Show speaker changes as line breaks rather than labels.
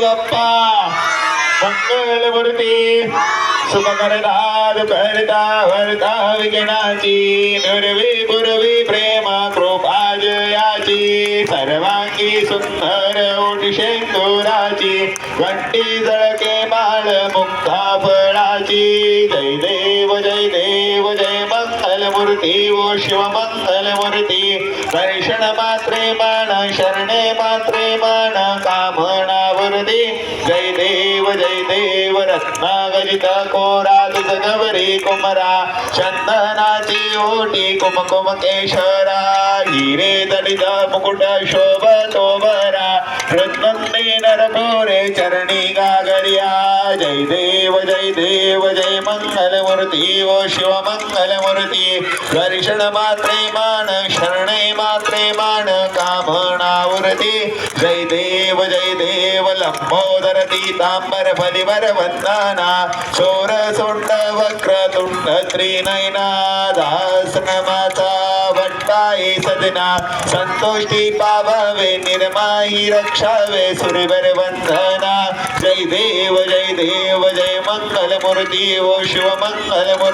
बाप्पा मंगलमूर्ती सुखकरता दुःखहर्ता वर्ता विघ्नाची दुर्वी पूर्वी प्रेम कृपा जयाची सर्वांगी सुंदर ओटी शेंदुराची घंटी जळके माळ मुक्ता फळाची जय देव जय देव जय मंगलमूर्ती ओ शिव मंगलमूर्ती दर्शन मात्रे मान शरणे मात्रे मान कामनावृत्ती जय देव रत्नागजित कोरा तुझ गवरी कुमरा चंदनाची ओटी कुमकुम केशरा हिरे दलित मुकुट शोभतो बरा रत्नंदी नरपोरे चरणी गागरिया जय देव जय मंगलमूर्ती ओ शिव मंगलमूर्ती दर्शन मात्रे मान शरणे मात्रे मान कामनावृत्ती जय देव लंबोदर पीतांबर फलिवर वंदना शोर सोंड वक्र तुंड त्रिनयना दास नमाचा भट्टाई सदना संतोषी पावावे निर्माही रक्षावे सुरवर वंदना जय देव जय मंगलमूर्ती ओ शिव मंगलमूर्ती